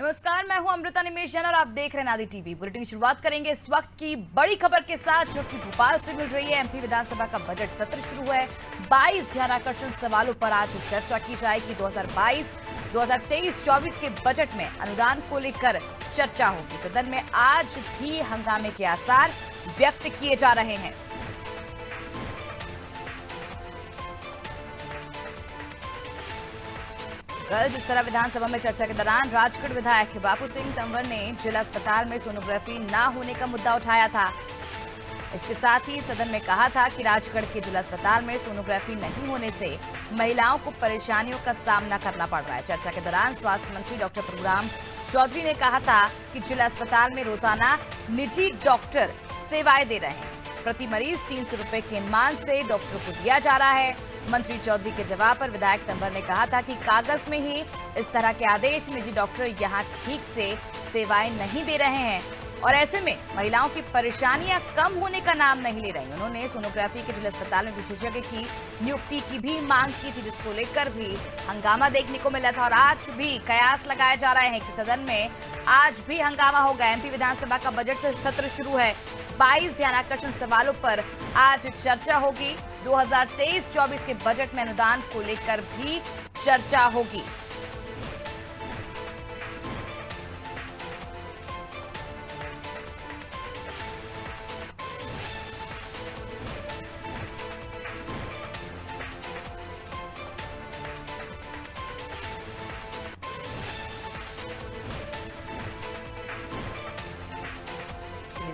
नमस्कार, मैं हूं अमृता निमेश जैन और आप देख रहे हैं नादी टीवी। बुलेटिन की शुरुआत करेंगे इस वक्त की बड़ी खबर के साथ जो कि भोपाल से मिल रही है। एमपी विधानसभा का बजट सत्र शुरू है। 22 ध्यानाकर्षण सवालों पर आज चर्चा की जाएगी। 2022-2023-24 के बजट में अनुदान को लेकर चर्चा होगी। सदन में आज भी हंगामे के आसार व्यक्त किए जा रहे हैं। कल जिस तरह विधानसभा में चर्चा के दौरान राजगढ़ विधायक बापू सिंह तंवर ने जिला अस्पताल में सोनोग्राफी न होने का मुद्दा उठाया था। इसके साथ ही सदन में कहा था कि राजगढ़ के जिला अस्पताल में सोनोग्राफी नहीं होने से महिलाओं को परेशानियों का सामना करना पड़ रहा है। चर्चा के दौरान स्वास्थ्य मंत्री डॉक्टर प्रभुराम चौधरी ने कहा था कि जिला अस्पताल में रोजाना निजी डॉक्टर सेवाएं दे रहे हैं। प्रति मरीज 300 रुपए के मान से डॉक्टरों को दिया जा रहा है। मंत्री चौधरी के जवाब पर विधायक तंवर ने कहा था कि कागज में ही इस तरह के आदेश निजी डॉक्टर यहां ठीक से सेवाएं नहीं दे रहे हैं और ऐसे में महिलाओं की परेशानियां कम होने का नाम नहीं ले रही। उन्होंने सोनोग्राफी के जिला अस्पताल में विशेषज्ञ की नियुक्ति की भी मांग की थी, जिसको लेकर भी हंगामा देखने को मिला था और आज भी कयास लगाए जा रहे हैं कि सदन में आज भी हंगामा होगा। एमपी विधानसभा का बजट सत्र शुरू है। 22 ध्यानाकर्षण सवालों पर आज चर्चा होगी। 2023-24 के बजट में अनुदान को लेकर भी चर्चा होगी।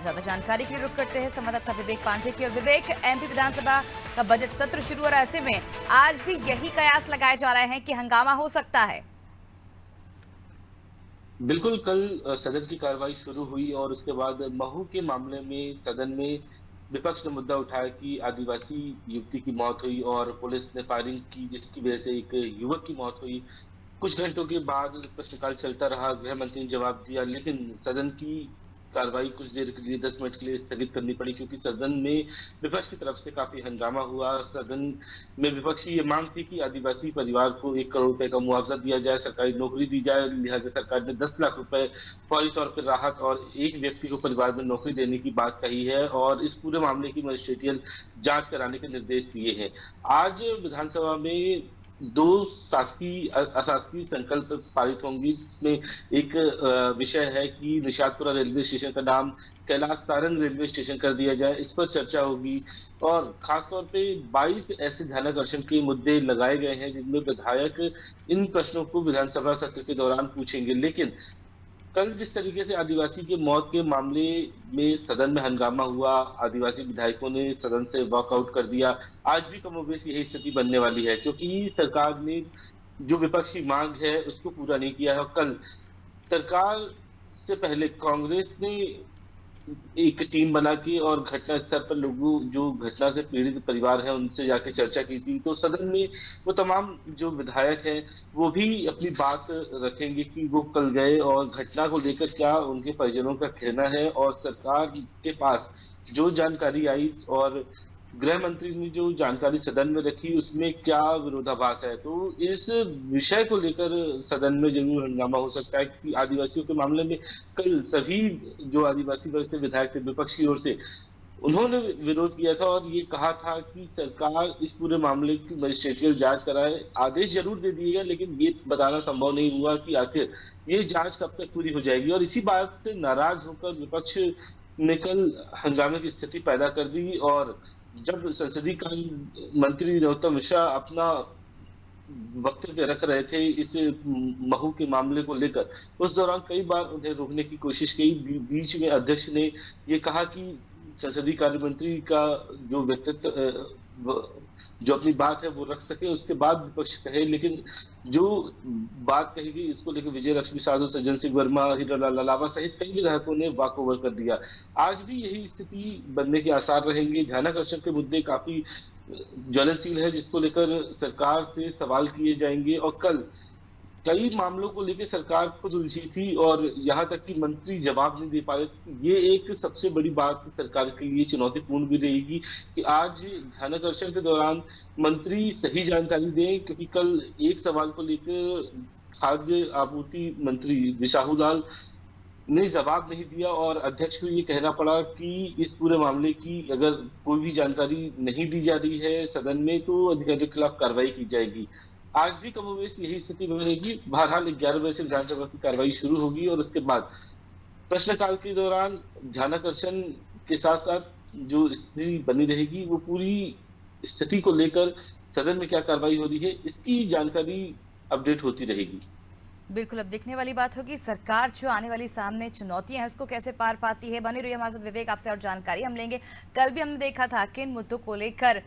ज्यादा जानकारी के लिए रुक करते हैं संवाददाता विवेक पांडे की। और विवेक, एमपी विधानसभा का बजट सत्र शुरू हो रहा है, ऐसे में आज भी यही कयास लगाए जा रहे हैं कि हंगामा हो सकता है। बिल्कुल, कल सदन की कार्रवाई शुरू हुई और उसके बाद महू के मामले में सदन में विपक्ष ने मुद्दा उठाया कि आदिवासी युवती की मौत हुई और पुलिस ने फायरिंग की, जिसकी वजह से एक युवक की मौत हुई। कुछ घंटों के बाद प्रश्नकाल चलता रहा, गृह मंत्री ने जवाब दिया, लेकिन सदन की कार्रवाई कुछ देर के लिए 10 मिनट के लिए स्थगित करनी पड़ी क्योंकि सदन में विपक्ष की तरफ से काफी हंगामा हुआ। सदन में विपक्ष की ये मांग थी कि आदिवासी परिवार को 1 करोड़ रुपए का मुआवजा दिया जाए, सरकारी नौकरी दी जाए। लिहाजा सरकार ने 10 लाख रुपए फौरी तौर पर राहत और एक व्यक्ति को परिवार में नौकरी देने की बात कही है और इस पूरे मामले की मजिस्ट्रेटियल जांच कराने के निर्देश दिए हैं। आज विधानसभा में 2 शासकीय अशासकीय संकल्प पारित होंगी, जिसमें एक विषय है कि निषादपुरा रेलवे स्टेशन का नाम कैलाश सारंग रेलवे स्टेशन कर दिया जाए। इस पर चर्चा होगी और खासतौर पे 22 ऐसे ध्यानाकर्षण के मुद्दे लगाए गए हैं जिनमें विधायक इन प्रश्नों को विधानसभा सत्र के दौरान पूछेंगे। लेकिन कल जिस तरीके से आदिवासी के मौत के मामले में सदन में हंगामा हुआ, आदिवासी विधायकों ने सदन से वॉकआउट कर दिया, आज भी कमोबेश यही स्थिति बनने वाली है क्योंकि सरकार ने जो विपक्ष की मांग है उसको पूरा नहीं किया है। और कल सरकार से पहले कांग्रेस ने एक टीम बना के और घटना स्थल पर लोगों जो घटना से पीड़ित परिवार है उनसे जाके चर्चा की थी। तो सदन में वो तमाम जो विधायक हैं वो भी अपनी बात रखेंगे कि वो कल गए और घटना को लेकर क्या उनके परिजनों का कहना है और सरकार के पास जो जानकारी आई और गृह मंत्री ने जो जानकारी सदन में रखी उसमें क्या विरोधाभास है। तो इस विषय को लेकर सदन में जरूर हंगामा हो सकता है कि आदिवासियों के मामले में कल सभी जो आदिवासी वर्ग से विधायक थे विपक्ष की ओर से उन्होंने विरोध किया था और ये कहा था कि सरकार इस पूरे मामले की मजिस्ट्रेटियल जांच कराए। आदेश जरूर दे दिए गए लेकिन ये बताना संभव नहीं हुआ कि आखिर ये जांच कब तक पूरी हो जाएगी और इसी बात से नाराज होकर विपक्ष ने कल हंगामे की स्थिति पैदा कर दी। और जब संसदीय कार्य मंत्री नरोत्तम मिश्रा अपना वक्तव्य रख रहे थे इस महू के मामले को लेकर, उस दौरान कई बार उन्हें रोकने की कोशिश की। बीच में अध्यक्ष ने ये कहा कि संसदीय कार्य मंत्री का जो व्यक्तित्व जो अपनी बात है वो रख सके, उसके बाद विपक्ष कहे। लेकिन जो बात कही गई इसको लेकर विजय लक्ष्मी साधु, सज्जन सिंह वर्मा, हीरालाल अलावा सहित कई विधायकों ने वॉक ओवर कर दिया। आज भी यही स्थिति बनने के आसार रहेंगे। ध्यानाकर्षण के मुद्दे काफी ज्वलनशील है जिसको लेकर सरकार से सवाल किए जाएंगे और कल कई मामलों को लेकर सरकार खुद उलझी थी और यहाँ तक कि मंत्री जवाब नहीं दे पा रहे। ये एक सबसे बड़ी बात सरकार के लिए चुनौतीपूर्ण भी रहेगी कि आज ध्यानाकर्षण के दौरान मंत्री सही जानकारी दें, क्योंकि कल एक सवाल को लेकर खाद्य आपूर्ति मंत्री बिसाहू लाल ने जवाब नहीं दिया और अध्यक्ष को ये कहना पड़ा कि इस पूरे मामले की अगर कोई भी जानकारी नहीं दी जा रही है सदन में तो अधिकारियों के खिलाफ कार्रवाई की जाएगी। आज भी कमोबेश यही स्थिति बनेगी। बहरहाल 11 बजे से विधानसभा की कार्रवाई शुरू होगी और उसके बाद प्रश्नकाल के दौरान ध्यानाकर्षण के साथ साथ जो स्थिति बनी रहेगी वो पूरी स्थिति को लेकर सदन में क्या कार्रवाई हो रही है इसकी जानकारी अपडेट होती रहेगी। बिल्कुल, अब देखने वाली बात होगी सरकार जो आने वाली सामने चुनौतियां हैं उसको कैसे पार पाती है। बनी रही हमारे साथ विवेक, आपसे और जानकारी हम लेंगे। कल भी हमने देखा था कि इन मुद्दों को लेकर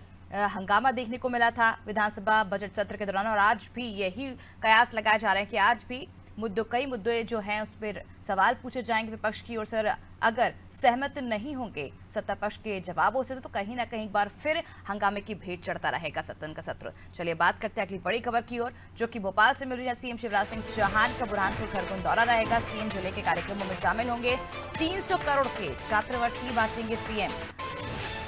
हंगामा देखने को मिला था विधानसभा बजट सत्र के दौरान, और आज भी यही कयास लगाए जा रहे हैं कि आज भी कई मुद्दे जो हैं उस पर सवाल पूछे जाएंगे विपक्ष की ओर से। अगर सहमत नहीं होंगे सत्ता पक्ष के जवाबों से तो कहीं ना कहीं एक बार फिर हंगामे की भेंट चढ़ता रहेगा सदन का सत्र। चलिए बात करते हैं अगली बड़ी खबर की ओर, जो कि भोपाल से मिल रही है। सीएम शिवराज सिंह चौहान का बुरहानपुर खरगोन दौरा रहेगा। सीएम जिले के कार्यक्रमों में शामिल होंगे। 300 करोड़ के छात्रवृत्ति बांटेंगे सीएम।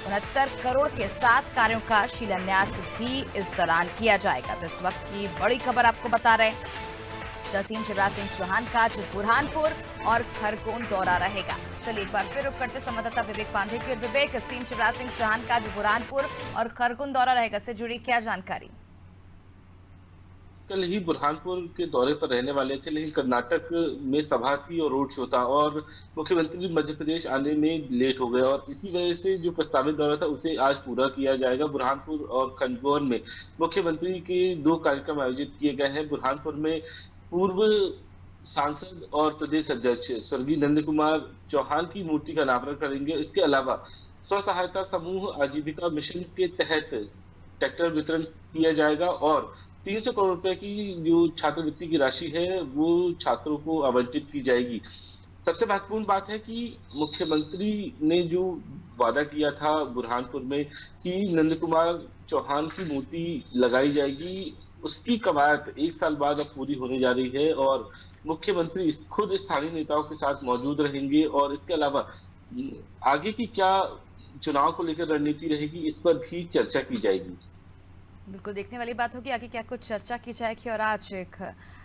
69 करोड़ के 7 कार्यों का शिलान्यास भी इस दौरान किया जाएगा। तो इस वक्त की बड़ी खबर आपको बता रहे हैं, सीएम शिवराज सिंह चौहान का जो बुरहानपुर और खरगोन दौरा रहेगा। चलिए एक बार फिर रुक करते संवाददाता विवेक पांडे की। विवेक, सीएम शिवराज सिंह चौहान का जो बुरहानपुर और खरगोन दौरा रहेगा से जुड़ी क्या जानकारी? कल ही बुरहानपुर के दौरे पर रहने वाले थे, लेकिन कर्नाटक में सभा थी और रोड शो था और मुख्यमंत्री मध्य प्रदेश आने में लेट हो गए और इसी वजह से जो प्रस्तावित दौरा था उसे आज पूरा किया जाएगा। बुरहानपुर और खरगोन में मुख्यमंत्री के 2 कार्यक्रम आयोजित किए गए हैं। बुरहानपुर में पूर्व सांसद और प्रदेश अध्यक्ष स्वर्गीय नंद कुमार चौहान की मूर्ति का अनावरण करेंगे। इसके अलावा स्व सहायता समूह आजीविका मिशन के तहत ट्रैक्टर वितरण किया जाएगा और 300 करोड़ रुपए की जो छात्रवृत्ति की राशि है वो छात्रों को आवंटित की जाएगी। सबसे महत्वपूर्ण बात है कि मुख्यमंत्री ने जो वादा किया था बुरहानपुर में कि नंद कुमार चौहान की मूर्ति लगाई जाएगी, उसकी कवायद 1 साल बाद अब पूरी होने जा रही है और मुख्यमंत्री खुद स्थानीय नेताओं के साथ मौजूद रहेंगे और इसके अलावा आगे की क्या चुनाव को लेकर रणनीति रहेगी इस पर भी चर्चा की जाएगी। बिल्कुल देखने वाली बात होगी आगे क्या कुछ चर्चा की जाएगी। और आज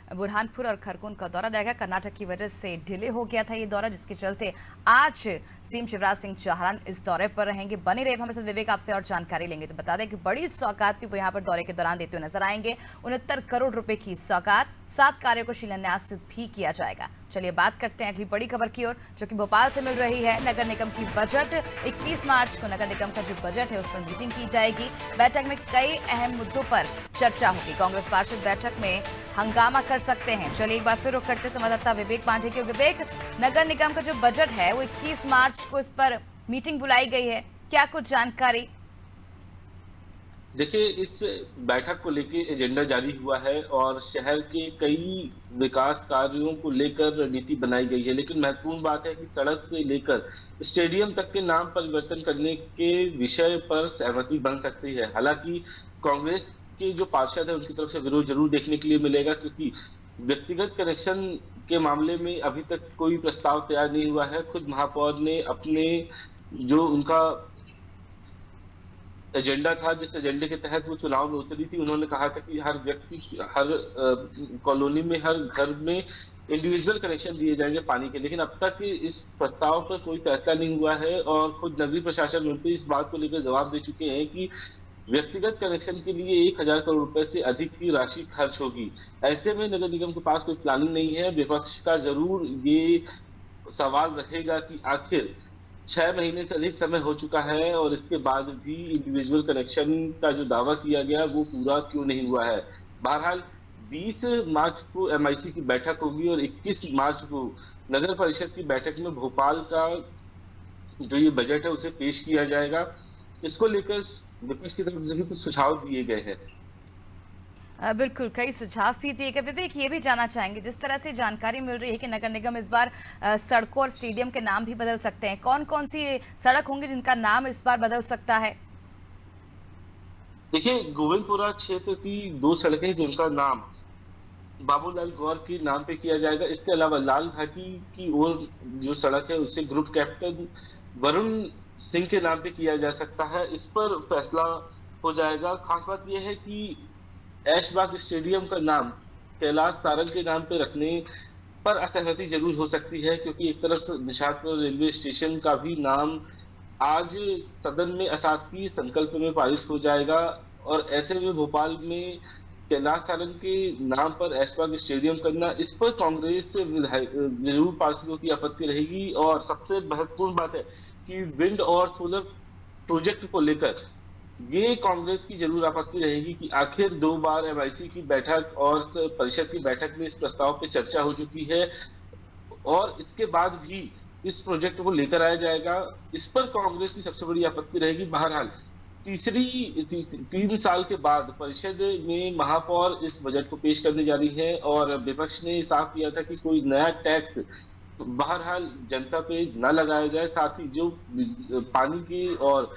बुरहानपुर और खरगोन का दौरा रहेगा। कर्नाटक की वजह से डिले हो गया था ये दौरा, जिसके चलते आज सीएम शिवराज सिंह चौहान इस दौरे पर रहेंगे। बने रहे हमारे साथ विवेक, आपसे और जानकारी लेंगे। तो बता दें कि बड़ी सौगात भी वो यहाँ पर दौरे के दौरान देते हुए नजर आएंगे। 69 करोड़ रुपए की सौगात, 7 कार्यों को शिलान्यास भी किया जाएगा। चलिए बात करते हैं अगली बड़ी खबर की ओर, जो कि भोपाल से मिल रही है। नगर निगम की बजट 21 मार्च को नगर निगम का जो बजट है उस पर मीटिंग की जाएगी। बैठक में कई अहम मुद्दों पर चर्चा होगी। कांग्रेस पार्षद बैठक में हंगामा कर सकते हैं। चलिए एक बार फिर रुक करते संवाददाता विवेक पांडे की। विवेक, नगर निगम का जो बजट है वो 21 मार्च को इस पर मीटिंग बुलाई गई है, क्या कुछ जानकारी? देखिए, इस बैठक को लेके एजेंडा जारी हुआ है और शहर के कई विकास कार्यों को लेकर रणनीति बनाई गई है, लेकिन महत्वपूर्ण बात है कि सड़क से लेकर स्टेडियम तक के नाम परिवर्तन करने के विषय पर सहमति बन सकती है। हालांकि कांग्रेस के जो पार्षद है उनकी तरफ से विरोध जरूर देखने के लिए मिलेगा, क्योंकि व्यक्तिगत कनेक्शन के मामले में अभी तक कोई प्रस्ताव तैयार नहीं हुआ है। खुद महापौर ने अपने जो उनका एजेंडा था, जिस एजेंडे के तहत वो चुनाव में उतरी थी, उन्होंने कहा था कि हर व्यक्ति, हर कॉलोनी में, हर घर में इंडिविजुअल कनेक्शन दिए जाएंगे पानी के। लेकिन अब तक इस प्रस्ताव पर कोई फैसला नहीं हुआ है और खुद नगरीय प्रशासन मंत्री इस बात को लेकर जवाब दे चुके हैं कि व्यक्तिगत कनेक्शन के लिए 1000 करोड़ रुपए से अधिक की राशि खर्च होगी। ऐसे में नगर निगम के पास कोई प्लानिंग नहीं है। विपक्ष का जरूर ये सवाल रहेगा कि आखिर 6 महीने से अधिक समय हो चुका है और इसके बाद भी इंडिविजुअल कनेक्शन का जो दावा किया गया वो पूरा क्यों नहीं हुआ है। बहरहाल 20 मार्च को MIC की बैठक होगी और 21 मार्च को नगर परिषद की बैठक में भोपाल का जो ये बजट है उसे पेश किया जाएगा। इसको लेकर विपक्ष की तरफ से भी कुछ सुझाव दिए गए हैं। बिल्कुल, कई सुझाव भी दिए गए। विवेक, ये भी जानना चाहेंगे, जिस तरह से जानकारी मिल रही है कि नगर निगम इस बार सड़कों और स्टेडियम के नाम भी बदल सकते हैं, कौन कौन सी सड़क होंगी जिनका नाम इस बार बदल सकता है? देखिए, गोविंदपुरा क्षेत्र की 2 सड़कें जिनका नाम बाबूलाल गौर के नाम पे किया जाएगा। इसके अलावा लाल घाटी की ओर जो सड़क है उसे ग्रुप कैप्टन वरुण सिंह के नाम पे किया जा सकता है। इस पर फैसला हो जाएगा। खास बात यह है कि ऐशबाग स्टेडियम का नाम कैलाश सारंग के नाम पे रखने पर असहमति जरूर हो सकती है, क्योंकि एक तरफ से निशातपुर रेलवे स्टेशन का भी नाम आज सदन में अशासकीय संकल्प में पारित हो जाएगा, और ऐसे में भोपाल में कैलाश सारंग के नाम पर ऐशबाग स्टेडियम करना, इस पर कांग्रेस जरूर पार्षदों की आपत्ति रहेगी। और सबसे महत्वपूर्ण बात है कि विंड और सोलर प्रोजेक्ट को लेकर ये कांग्रेस की जरूर आपत्ति रहेगी कि आखिर 2 बार एमआईसी की बैठक और परिषद की बैठक में इस प्रस्ताव पे चर्चा हो चुकी है, और इसके बाद भी इस प्रोजेक्ट को लेकर आया जाएगा। इस पर कांग्रेस की सबसे बड़ी आपत्ति रहेगी। बहरहाल 3 साल के बाद परिषद में महापौर इस बजट को पेश करने जा रही है, और विपक्ष ने साफ किया था कि कोई नया टैक्स बहरहाल जनता पे न लगाया जाए, साथ ही जो पानी की और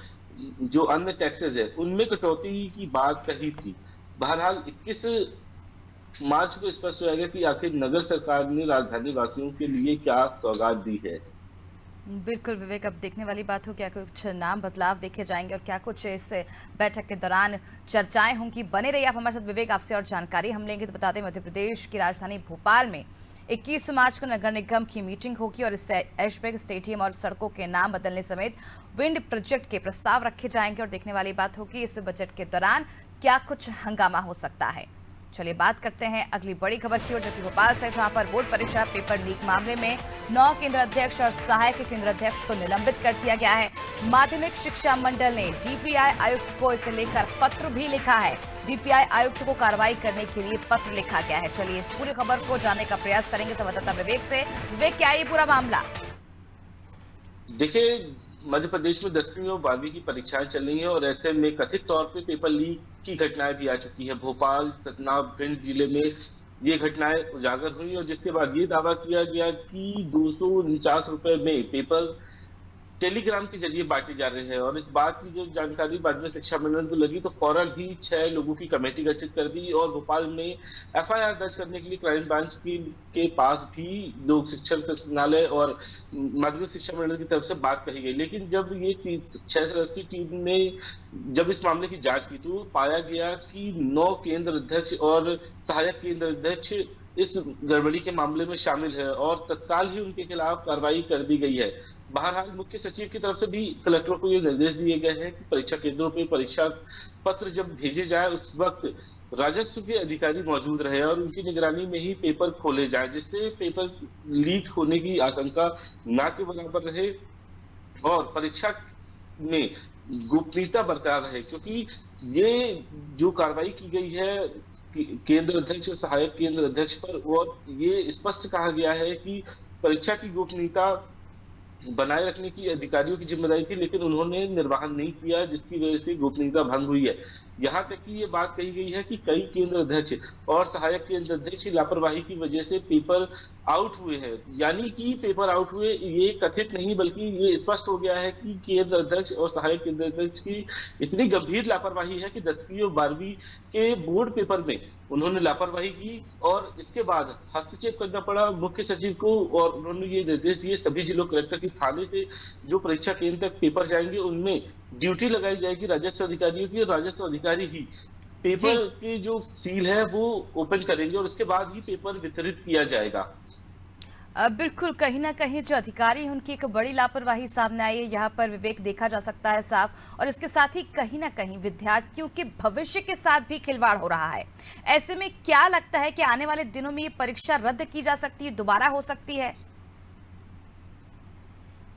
जो अन्य टैक्सेस है उनमें कटौती की बात कही थी। बहरहाल 21 मार्च को स्पष्ट हो जाएगा कि आखिर नगर सरकार ने राजधानी वासियों के लिए क्या सौगात दी है। बिल्कुल विवेक, अब देखने वाली बात हो क्या कुछ नाम बदलाव देखे जाएंगे और क्या कुछ इस बैठक के दौरान चर्चाएं होंगी। बने रहिए आप हमारे साथ विवेक, आपसे और जानकारी हम लेंगे। तो बता दें, मध्य प्रदेश की राजधानी भोपाल में 21 मार्च को नगर निगम की मीटिंग होगी और इससे ऐशबाग स्टेडियम और सड़कों के नाम बदलने समेत विंड प्रोजेक्ट के प्रस्ताव रखे जाएंगे, और देखने वाली बात होगी इस बजट के दौरान क्या कुछ हंगामा हो सकता है। चलिए बात करते हैं अगली बड़ी खबर की ओर, जो कि भोपाल से, जहां पर बोर्ड परीक्षा पेपर लीक मामले में 9 केंद्र अध्यक्ष और सहायक केंद्र अध्यक्ष को निलंबित कर दिया गया है। माध्यमिक शिक्षा मंडल ने डीपीआई आयुक्त को इसे लेकर पत्र भी लिखा है। डीपीआई आयुक्त को कार्रवाई करने के लिए पत्र लिखा गया है। चलिए इस पूरी खबर को जानने का प्रयास करेंगे संवाददाता विवेक से। विवेक, क्या ये पूरा मामला? देखिए, मध्य प्रदेश में 10वीं और 12वीं की परीक्षाएं चल रही हैं, और ऐसे में कथित तौर पे पेपर लीक की घटनाएं भी आ चुकी है। भोपाल, सतना, भिंड जिले में ये घटनाएं उजागर हुई, और जिसके बाद ये दावा किया गया कि 249 रुपए में पेपर टेलीग्राम के जरिए बांटे जा रहे हैं। और इस बात की जो जानकारी बाद में शिक्षा मंडल को लगी, तो फौरन ही 6 लोगों की कमेटी गठित कर दी, और भोपाल में एफआईआर दर्ज करने के लिए क्राइम ब्रांच के पास भी लोक शिक्षा संचालय और माध्यमिक शिक्षा मंडल की तरफ से बात कही गई। लेकिन जब ये 6 सदस्यीय टीम ने जब इस मामले की जांच की, तो पाया गया कि 9 केंद्र अध्यक्ष और सहायक केंद्र अध्यक्ष इस गड़बड़ी के मामले में शामिल है, और तत्काल ही उनके खिलाफ कार्रवाई कर दी गई है। बहरहाल मुख्य सचिव की तरफ से भी कलेक्टरों को ये निर्देश दिए गए हैं कि परीक्षा केंद्रों पर परीक्षा पत्र जब भेजे जाए उस वक्त राजस्व के अधिकारी मौजूद रहे और उनकी निगरानी में ही पेपर खोले जाए, जिससे पेपर लीक होने की आशंका ना के बराबर रहे और परीक्षा में गोपनीयता बरकरार रहे। क्योंकि ये जो कार्रवाई की गई है केंद्र अध्यक्ष और सहायक केंद्र अध्यक्ष पर, और ये स्पष्ट कहा गया है कि परीक्षा की गोपनीयता बनाए रखने की अधिकारियों की जिम्मेदारी थी, लेकिन उन्होंने निर्वहन नहीं किया, जिसकी वजह से गोपनीयता भंग हुई है। यहाँ तक कि ये बात कही गई है कि कई केंद्र अध्यक्ष और सहायक केंद्र अध्यक्ष की लापरवाही की वजह से पेपर आउट हुए हैं। यानी कि पेपर आउट हुए ये कथित नहीं, बल्कि ये स्पष्ट हो गया है कि केंद्र अध्यक्ष और सहायक केंद्र अध्यक्ष की इतनी गंभीर लापरवाही है कि 10वीं और 12वीं के बोर्ड पेपर में उन्होंने लापरवाही की, और इसके बाद हस्तक्षेप करना पड़ा मुख्य सचिव को, और उन्होंने ये निर्देश दिए सभी जिलों कलेक्टर की थाने से जो परीक्षा केंद्र तक पेपर जाएंगे उनमें ड्यूटी लगाई जाएगी राजस्व अधिकारियों की, और राजस्व अधिकारी ही पेपर की जो सील है वो ओपन करेंगे, और उसके बाद ही पेपर वितरित किया जाएगा। बिल्कुल, कहीं ना कहीं जो अधिकारी हैं उनकी एक बड़ी लापरवाही सामने आई है, यहाँ पर विवेक देखा जा सकता है साफ, और इसके साथ ही कहीं ना कहीं विद्यार्थियों के भविष्य के साथ भी खिलवाड़ हो रहा है। ऐसे में क्या लगता है कि आने वाले दिनों में ये परीक्षा रद्द की जा सकती है, दोबारा हो सकती है?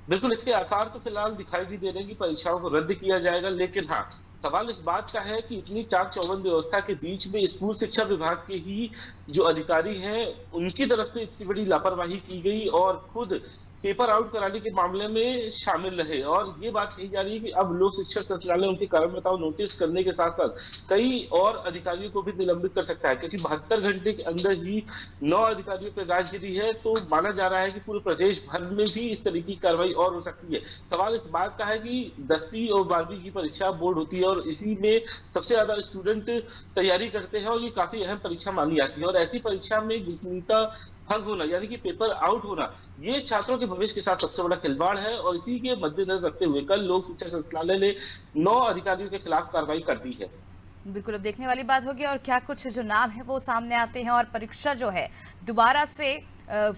बिल्कुल, इसके आसार तो फिलहाल दिखाई नहीं दे रहे कि परीक्षाओं को रद्द किया जाएगा, लेकिन हाँ, सवाल इस बात का है कि इतनी चाक चौबंद व्यवस्था के बीच में स्कूल शिक्षा विभाग के ही जो अधिकारी हैं उनकी तरफ से इतनी बड़ी लापरवाही की गई और खुद पेपर आउट कराने के मामले में शामिल रहे। और ये बात कही जा रही है कि अब लोक शिक्षा संचालय उनके कारण बताओ नोटिस करने के साथ साथ कई और अधिकारियों को भी निलंबित कर सकता है, क्योंकि 72 घंटे के अंदर ही 9 अधिकारियों पर गाजगिरी है, तो माना जा रहा है कि पूरे प्रदेश भर में भी इस तरीके की कार्रवाई और हो सकती है। सवाल इस बात का है कि 10वीं और 12वीं की परीक्षा बोर्ड होती है और इसी में सबसे ज्यादा स्टूडेंट तैयारी करते हैं, और ये काफी अहम परीक्षा मानी जाती है, और ऐसी परीक्षा में गोपनीयता भंग होना यानी कि पेपर आउट होना, ये छात्रों के भविष्य के साथ सबसे बड़ा खिलवाड़ है। और इसी के मद्देनजर रखते हुए कल लोक शिक्षा संचालय ने 9 अधिकारियों के खिलाफ कार्रवाई कर दी है। बिल्कुल, अब देखने वाली बात होगी और क्या कुछ जो नाम है वो सामने आते हैं और परीक्षा जो है दोबारा से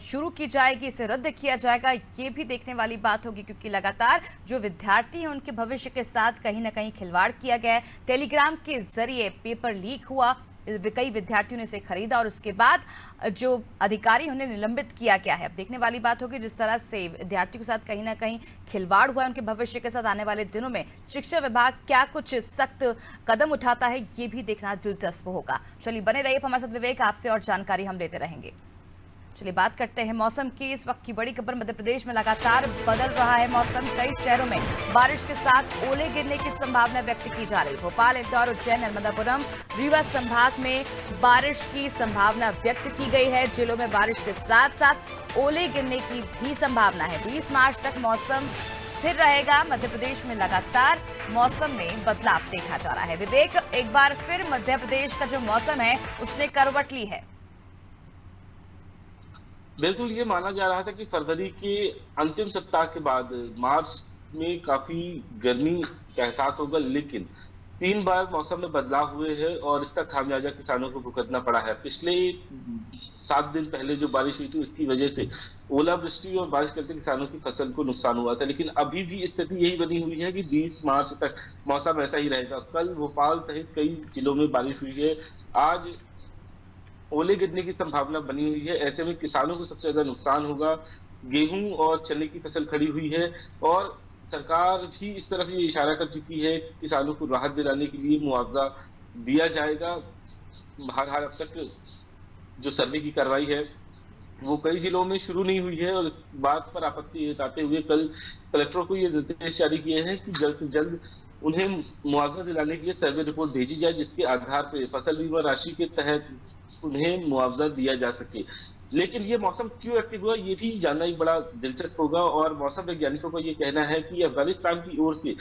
शुरू की जाएगी, इसे रद्द किया जाएगा, ये भी देखने वाली बात होगी, क्योंकि लगातार जो विद्यार्थी हैं उनके भविष्य के साथ कहीं ना कहीं खिलवाड़ किया गया है। टेलीग्राम के जरिए पेपर लीक हुआ, कई विद्यार्थियों ने इसे खरीदा और उसके बाद जो अधिकारी उन्हें निलंबित किया गया है। अब देखने वाली बात होगी जिस तरह से विद्यार्थियों के साथ कहीं ना कहीं खिलवाड़ हुआ है उनके भविष्य के साथ, आने वाले दिनों में शिक्षा विभाग क्या कुछ सख्त कदम उठाता है, ये भी देखना दिलचस्प होगा। चलिए बने रहिए हमारे साथ विवेक, आपसे और जानकारी हम लेते रहेंगे। चलिए बात करते हैं मौसम की। इस वक्त की बड़ी खबर, मध्य प्रदेश में लगातार बदल रहा है मौसम। कई शहरों में बारिश के साथ ओले गिरने की संभावना व्यक्त की जा रही है। भोपाल, इंदौर, उज्जैन, नर्मदापुरम, रीवा संभाग में बारिश की संभावना व्यक्त की गई है। जिलों में बारिश के साथ साथ ओले गिरने की भी संभावना है। 20 मार्च तक मौसम स्थिर रहेगा। मध्य प्रदेश में लगातार मौसम में बदलाव देखा जा रहा है। विवेक, एक बार फिर मध्य प्रदेश का जो मौसम है उसने करवट ली है। बिल्कुल, ये माना जा रहा था कि फरवरी के अंतिम सप्ताह के बाद मार्च में काफी गर्मी का एहसास होगा, लेकिन 3 बार मौसम में बदलाव हुए हैं और इसका खामियाजा किसानों को भुगतना पड़ा है। पिछले 7 दिन पहले जो बारिश हुई थी उसकी वजह से ओलावृष्टि और बारिश करते किसानों की फसल को नुकसान हुआ था, लेकिन अभी भी स्थिति यही बनी हुई है कि 20 मार्च तक मौसम ऐसा ही रहेगा। कल भोपाल सहित कई जिलों में बारिश हुई है। आज ओले गिरने की संभावना बनी हुई है। ऐसे में किसानों को सबसे ज्यादा नुकसान होगा। गेहूं और चने की फसल खड़ी हुई है और सरकार भी इस तरफ ये इशारा कर चुकी है कि किसानों को राहत दिलाने के लिए मुआवजा दिया जाएगा। बहरहाल अब तक जो सर्वे की कार्रवाई है वो कई जिलों में शुरू नहीं हुई है और इस बात पर आपत्ति जताते हुए कल कलेक्टरों को ये निर्देश जारी किए हैं कि जल्द से जल्द उन्हें मुआवजा दिलाने के लिए सर्वे रिपोर्ट भेजी जाए, जिसके आधार पर फसल बीमा राशि के तहत उन्हें मुआवजा दिया जा सके। लेकिन ये मौसम क्यों एक्टिव हुआ ये भी जानना एक बड़ा दिलचस्प होगा और मौसम वैज्ञानिकों का ये कहना है कि अफगानिस्तान की ओर से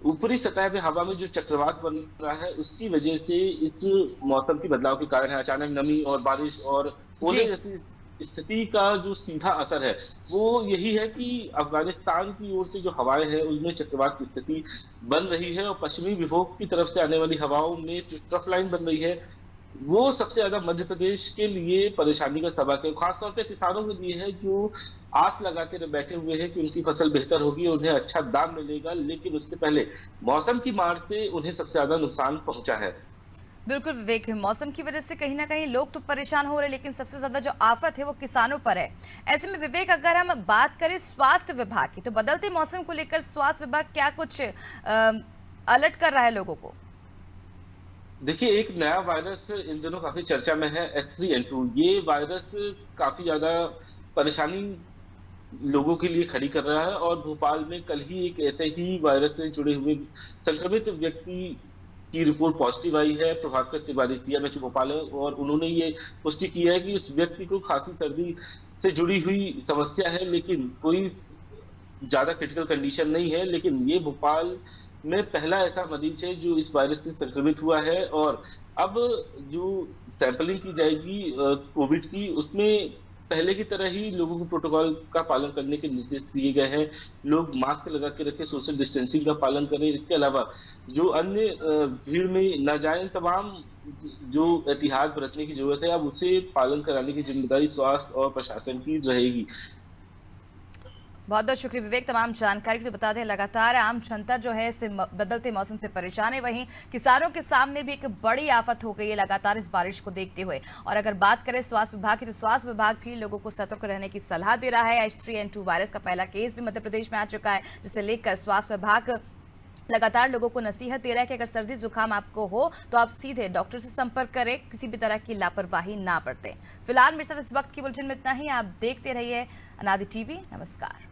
ऊपरी सतह पे हवा में जो चक्रवात बन रहा है उसकी वजह से इस मौसम की बदलाव के कारण है। अचानक नमी और बारिश और ओले जैसी स्थिति का जो सीधा असर है वो यही है कि अफगानिस्तान की ओर से जो हवाएं हैं उनमें चक्रवात की स्थिति बन रही है और पश्चिमी विभोग की तरफ से आने वाली हवाओं में ट्रफ लाइन बन रही है। वो सबसे ज्यादा मध्य प्रदेश के लिए परेशानी का सबक है, खासतौर पे किसानों के लिए है जो आस लगाते बैठे हुए हैं कि उनकी फसल बेहतर होगी, उन्हें अच्छा दाम मिलेगा, लेकिन उससे पहले मौसम की मार से उन्हें सबसे ज्यादा नुकसान पहुंचा है। बिल्कुल विवेक, मौसम की वजह से कहीं ना कहीं लोग तो परेशान हो रहे हैं, लेकिन सबसे ज्यादा जो आफत है वो किसानों पर है। ऐसे में विवेक, अगर हम बात करें स्वास्थ्य विभाग की, तो बदलते मौसम को लेकर स्वास्थ्य विभाग क्या कुछ अलर्ट कर रहा है लोगों को? देखिए, एक नया वायरस इन दिनों काफी चर्चा में है, H3N2। ये वायरस काफी ज्यादा परेशानी लोगों के लिए खड़ी कर रहा है और भोपाल में कल ही एक ऐसे ही वायरस से जुड़े हुए संक्रमित व्यक्ति की रिपोर्ट पॉजिटिव आई है। प्रभाकर तिवारी CMH भोपाल है और उन्होंने ये पुष्टि की है कि उस व्यक्ति को खांसी सर्दी से जुड़ी हुई समस्या है, लेकिन कोई ज्यादा क्रिटिकल कंडीशन नहीं है। लेकिन ये भोपाल में पहला ऐसा मरीज है जो इस वायरस से संक्रमित हुआ है और अब जो सैंपलिंग की जाएगी कोविड की, उसमें पहले की तरह ही लोगों को प्रोटोकॉल का पालन करने के निर्देश दिए गए हैं। लोग मास्क लगा के रखें, सोशल डिस्टेंसिंग का पालन करें। इसके अलावा जो अन्य भीड़ में न जाएं, तमाम जो एहतियात बरतने की जरूरत है अब उसे पालन कराने की जिम्मेदारी स्वास्थ्य और प्रशासन की रहेगी। बहुत बहुत शुक्रिया विवेक तमाम जानकारी की। तो बता दें, लगातार आम जनता जो है इस बदलते मौसम से परेशान है, वहीं किसानों के सामने भी एक बड़ी आफत हो गई है लगातार इस बारिश को देखते हुए। और अगर बात करें स्वास्थ्य विभाग की, तो स्वास्थ्य विभाग भी लोगों को सतर्क रहने की सलाह दे रहा है। H3N2 वायरस का पहला केस भी मध्य प्रदेश में आ चुका है, जिसे लेकर स्वास्थ्य विभाग लगातार लोगों को नसीहत दे रहा है कि अगर सर्दी जुकाम आपको हो तो आप सीधे डॉक्टर से संपर्क करें, किसी भी तरह की लापरवाही ना बरतें। फिलहाल मेरे साथ इस वक्त की बुलेटिन में इतना ही। आप देखते रहिए अनादि टीवी। नमस्कार।